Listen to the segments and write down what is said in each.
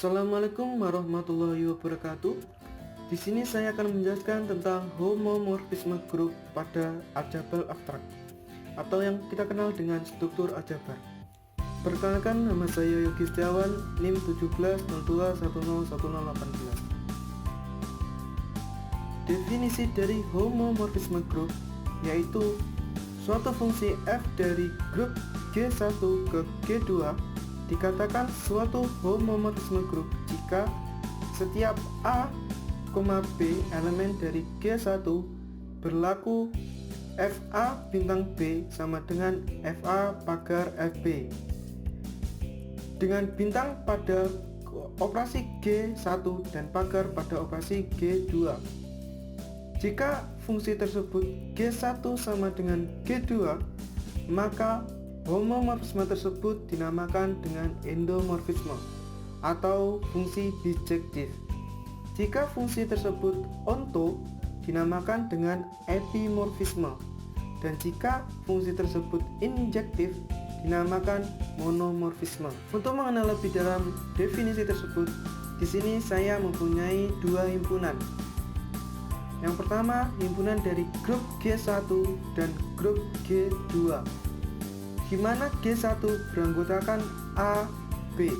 Assalamualaikum warahmatullahi wabarakatuh. Di sini saya akan menjelaskan tentang homomorfisme grup pada aljabar abstrak atau yang kita kenal dengan struktur aljabar. Perkenalkan, nama saya Yogi Setiawan, NIM 1702101018. Definisi dari homomorfisme grup yaitu suatu fungsi f dari grup G1 ke G2 dikatakan suatu homomorfisme grup jika setiap A, B elemen dari G1 berlaku FA bintang B sama dengan FA pagar FB dengan bintang pada operasi G1 dan pagar pada operasi G2. Jika fungsi tersebut G1 sama dengan G2, maka homomorfisme tersebut dinamakan dengan endomorfisme atau fungsi bijektif. Jika fungsi tersebut onto, dinamakan dengan epimorfisme, dan jika fungsi tersebut injektif, dinamakan monomorfisme. Untuk mengenal lebih dalam definisi tersebut, di sini saya mempunyai dua himpunan. Yang pertama, himpunan dari grup G1 dan grup G2, di mana G1 beranggotakan A, B.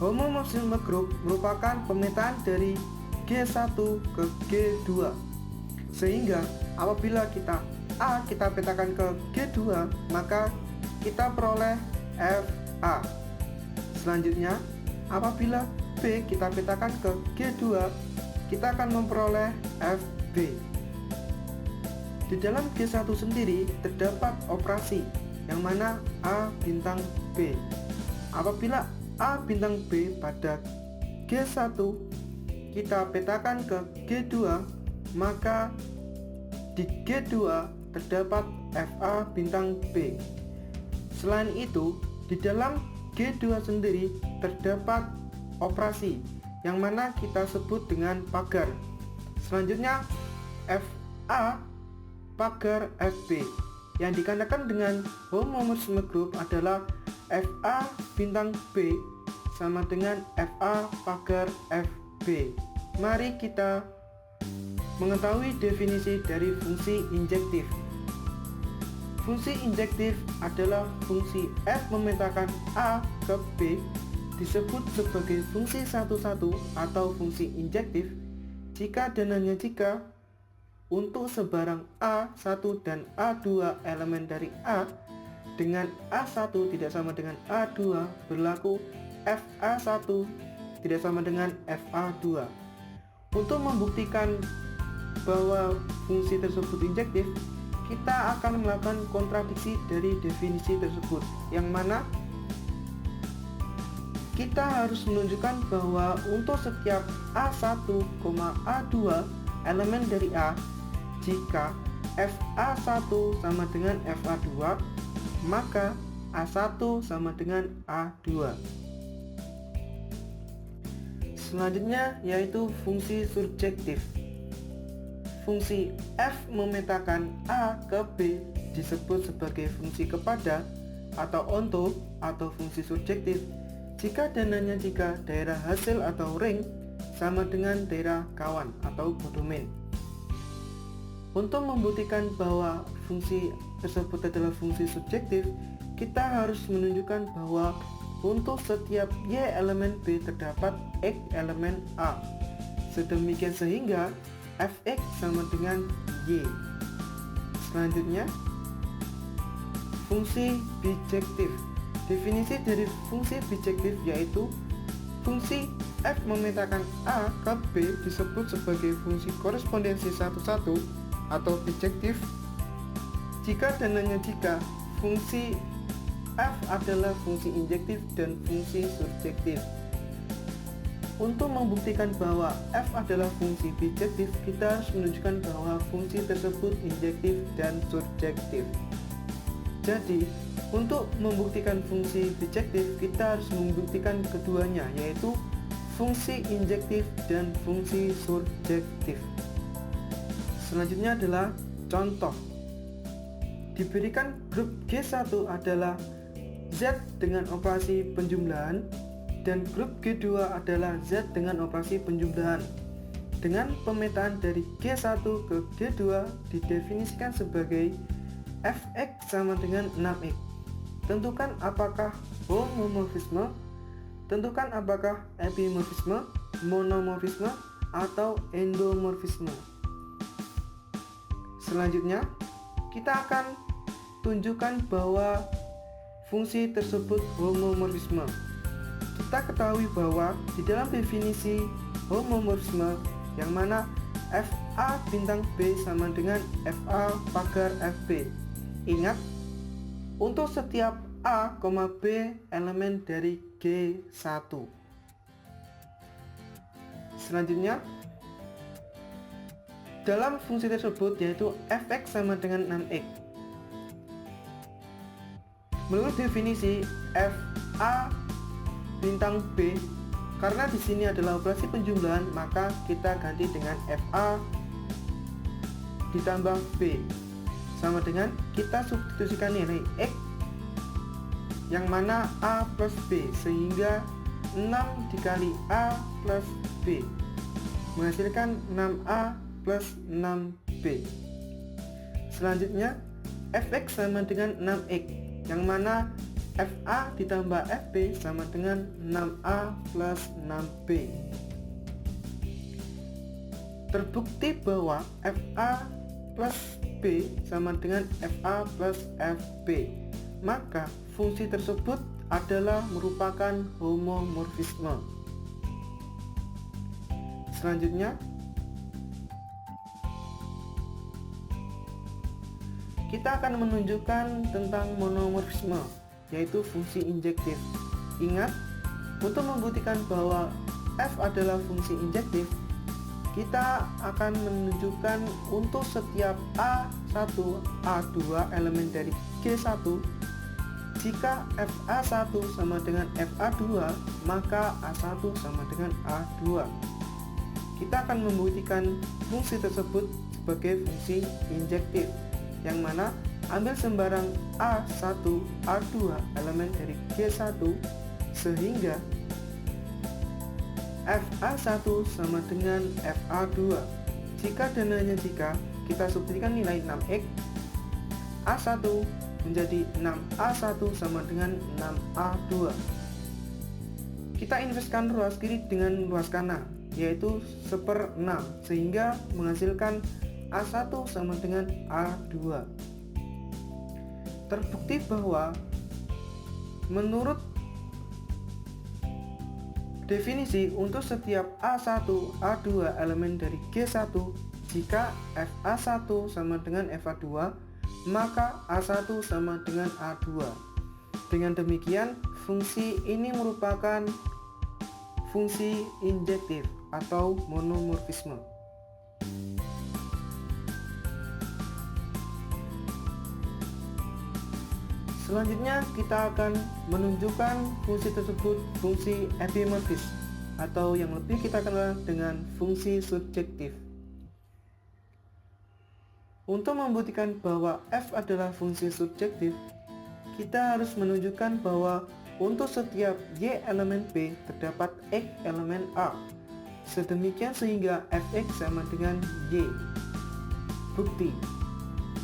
Homomorfisme grup merupakan pemetaan dari G1 ke G2, sehingga apabila A kita petakan ke G2, maka kita peroleh FA. Selanjutnya, apabila B kita petakan ke G2, kita akan memperoleh FB. Di dalam G1 sendiri terdapat operasi yang mana A bintang B. Apabila A bintang B pada G1 kita petakan ke G2, maka di G2 terdapat FA bintang B. Selain itu, di dalam G2 sendiri terdapat operasi yang mana kita sebut dengan pagar. Selanjutnya, FA pagar FB yang dikatakan dengan homomorfisme grup adalah FA bintang B sama dengan FA pagar FB. Mari kita mengetahui definisi dari fungsi injektif. Fungsi injektif adalah fungsi f memetakan A ke B, disebut sebagai fungsi satu-satu atau fungsi injektif jika dan hanya jika untuk sebarang A1 dan A2 elemen dari A dengan A1 tidak sama dengan A2 berlaku FA1 tidak sama dengan FA2. Untuk membuktikan bahwa fungsi tersebut injektif, kita akan melakukan kontradiksi dari definisi tersebut, yang mana kita harus menunjukkan bahwa untuk setiap A1, A2 elemen dari A, jika FA1 sama dengan FA2, maka A1 sama dengan A2. Selanjutnya yaitu fungsi surjektif. Fungsi f memetakan A ke B disebut sebagai fungsi kepada atau onto atau fungsi surjektif jika dan hanya jika daerah hasil atau ring sama dengan daerah kawan atau kodomain. Untuk membuktikan bahwa fungsi tersebut adalah fungsi subjektif, kita harus menunjukkan bahwa untuk setiap Y elemen B terdapat X elemen A. Sedemikian sehingga Fx sama dengan Y. Selanjutnya, fungsi bijektif. Definisi dari fungsi bijektif yaitu fungsi f memetakan A ke B disebut sebagai fungsi korespondensi satu-satu atau bijektif jika dan hanya jika fungsi f adalah fungsi injektif dan fungsi surjektif. Untuk membuktikan bahwa f adalah fungsi bijektif, kita harus menunjukkan bahwa fungsi tersebut injektif dan surjektif. Jadi, untuk membuktikan fungsi bijektif, kita harus membuktikan keduanya, yaitu fungsi injektif dan fungsi surjektif. Selanjutnya adalah contoh. Diberikan grup G1 adalah Z dengan operasi penjumlahan dan grup G2 adalah zat dengan operasi penjumlahan. Dengan pemetaan dari G1 ke G2 didefinisikan sebagai Fx sama dengan 6x. Tentukan apakah homomorfisme, tentukan apakah epimorfisme, monomorfisme, atau endomorfisme. Selanjutnya, kita akan tunjukkan bahwa fungsi tersebut homomorfisme. Kita ketahui bahwa di dalam definisi homomorfisme yang mana FA bintang B sama dengan FA pagar FB. Ingat, untuk setiap A, B elemen dari G1. Selanjutnya, dalam fungsi tersebut yaitu Fx sama dengan 6x. Menurut definisi FA bintang B, karena di sini adalah operasi penjumlahan, maka kita ganti dengan FA ditambah B sama dengan kita substitusikan nilai X yang mana A plus B, sehingga 6 dikali A plus B menghasilkan 6A plus 6B. Selanjutnya Fx sama dengan 6x yang mana FA ditambah FB sama dengan 6A plus 6B. Terbukti bahwa FA plus B sama dengan FA plus FB, maka fungsi tersebut adalah merupakan homomorfisme. Selanjutnya, kita akan menunjukkan tentang monomorfisme, yaitu fungsi injektif. Ingat, untuk membuktikan bahwa F adalah fungsi injektif, kita akan menunjukkan untuk setiap A1, A2 elemen dari G1, jika FA1 sama dengan FA2, maka A1 sama dengan A2. Kita akan membuktikan fungsi tersebut sebagai fungsi injektif, yang mana ambil sembarang A1, A2 elemen dari G1 sehingga FA1 sama dengan FA2. Jika dan hanya jika kita substitusikan nilai 6x, A1 menjadi 6A1 sama dengan 6A2. Kita inverskan ruas kiri dengan ruas kanan, yaitu 1/6, sehingga menghasilkan A1 sama dengan A2. Terbukti bahwa menurut definisi untuk setiap A1, A2 elemen dari G1, jika FA1 sama dengan FA2, maka A1 sama dengan A2. Dengan demikian, fungsi ini merupakan fungsi injektif atau monomorfisme. Selanjutnya kita akan menunjukkan fungsi tersebut fungsi epimorfis atau yang lebih kita kenal dengan fungsi subjektif. Untuk membuktikan bahwa F adalah fungsi subjektif, kita harus menunjukkan bahwa untuk setiap Y elemen B terdapat X elemen A. Sedemikian sehingga Fx sama dengan Y. Bukti,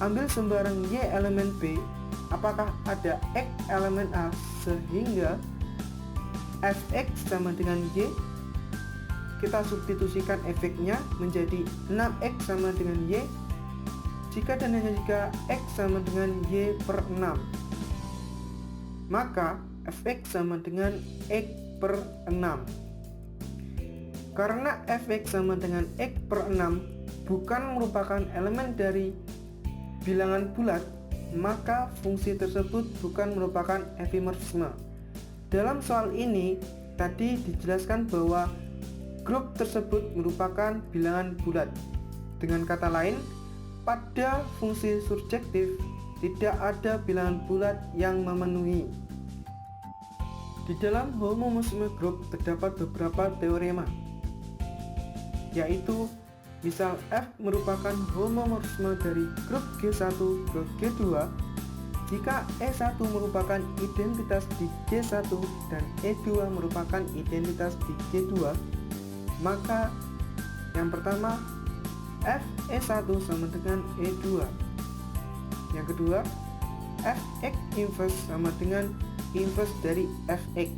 ambil sembarang Y elemen B, apakah ada X elemen A sehingga Fx sama dengan Y. Kita substitusikan efeknya menjadi 6x sama dengan Y jika dan hanya jika X sama dengan Y per 6, maka Fx sama dengan X per 6. Karena Fx sama dengan X per 6 bukan merupakan elemen dari bilangan bulat, maka fungsi tersebut bukan merupakan epimorfisme. Dalam soal ini tadi dijelaskan bahwa grup tersebut merupakan bilangan bulat. Dengan kata lain, pada fungsi surjektif tidak ada bilangan bulat yang memenuhi. Di dalam homomorfisme grup terdapat beberapa teorema, yaitu misal F merupakan homomorfisme dari grup G1 ke G2 Jika E1 merupakan identitas di G1 dan E2 merupakan identitas di G2, maka yang pertama Fe1 sama dengan E2. Yang kedua, Fx inverse sama dengan inverse dari Fx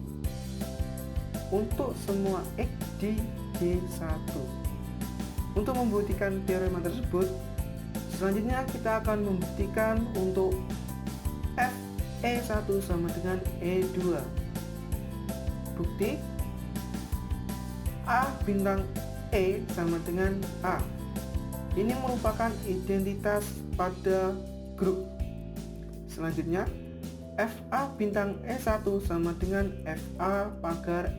untuk semua X di G1. Untuk membuktikan teorema tersebut, selanjutnya kita akan membuktikan untuk Fe1 sama dengan E2. Bukti A bintang E sama dengan A. Ini merupakan identitas pada grup. Selanjutnya, Fa bintang E1 sama dengan Fa pagar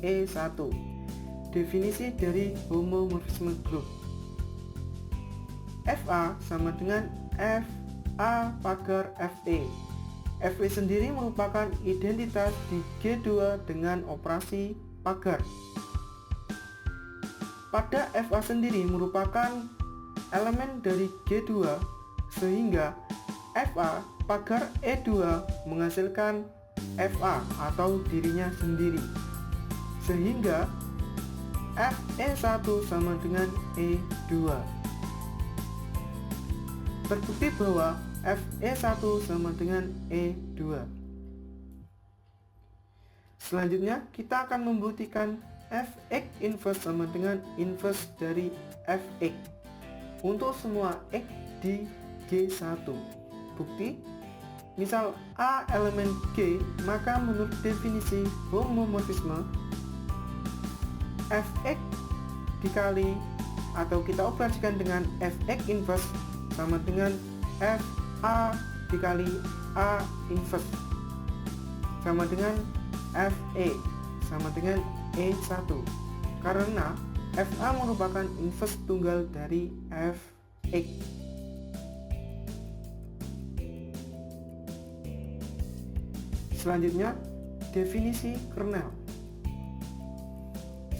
Fe1. Definisi dari homomorfisme grup. Fa sama dengan Fa pagar Fe. Fe sendiri merupakan identitas di G2 dengan operasi pagar. Pada Fa sendiri merupakan elemen dari G2, sehingga Fa pagar E2 menghasilkan Fa atau dirinya sendiri, sehingga Fe1 sama dengan E2. Terbukti bahwa Fe1 sama dengan E2. Selanjutnya kita akan membuktikan Fx inverse sama dengan inverse dari Fx untuk semua X di G1. Bukti, misal A elemen G, maka menurut definisi homomorfisme, Fx dikali atau kita operasikan dengan Fx inverse sama dengan Fa dikali A inverse sama dengan Fe sama dengan E1, karena Fa merupakan inverse tunggal dari Fx. Selanjutnya, definisi kernel.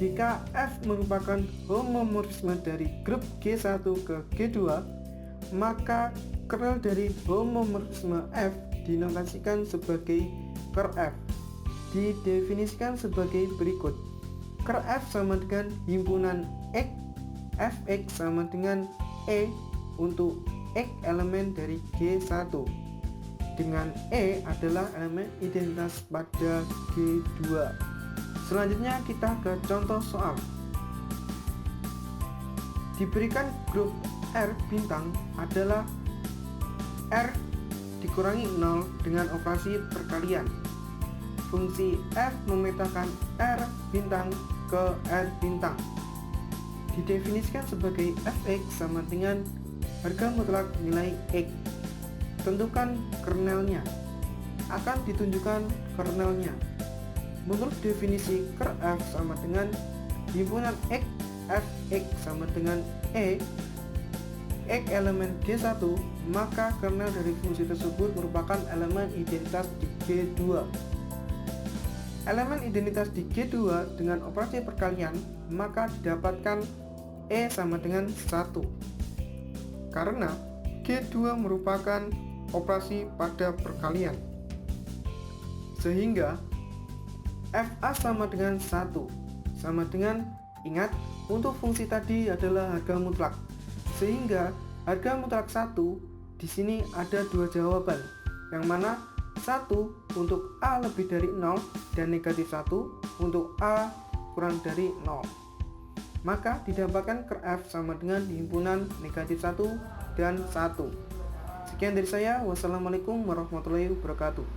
Jika F merupakan homomorfisme dari grup G1 ke G2, maka kernel dari homomorfisme F dinotasikan sebagai ker F. Didefinisikan sebagai berikut. Ker F sama dengan himpunan X, Fx sama dengan E untuk X elemen dari G1, dengan E adalah elemen identitas pada G2. Selanjutnya kita ke contoh soal. Diberikan grup R bintang adalah R dikurangi 0 dengan operasi perkalian. Fungsi F memetakan R bintang ke R bintang. Didefinisikan sebagai Fx sama dengan harga mutlak nilai X. Tentukan kernelnya. Akan ditunjukkan kernelnya. Menurut definisi ker F sama dengan himpunan X, Fx sama dengan E, X elemen G1, maka kernel dari fungsi tersebut merupakan elemen identitas di G2. Elemen identitas di G2 dengan operasi perkalian, maka didapatkan E sama dengan 1. Karena G2 merupakan operasi pada perkalian, sehingga Fa sama dengan 1 sama dengan, ingat, untuk fungsi tadi adalah harga mutlak, sehingga harga mutlak 1 di sini ada dua jawaban, yang mana 1 untuk A lebih dari 0 dan negatif 1 untuk A kurang dari 0. Maka didapatkan ker F sama dengan himpunan negatif 1 dan 1. Sekian dari saya. Wassalamualaikum warahmatullahi wabarakatuh.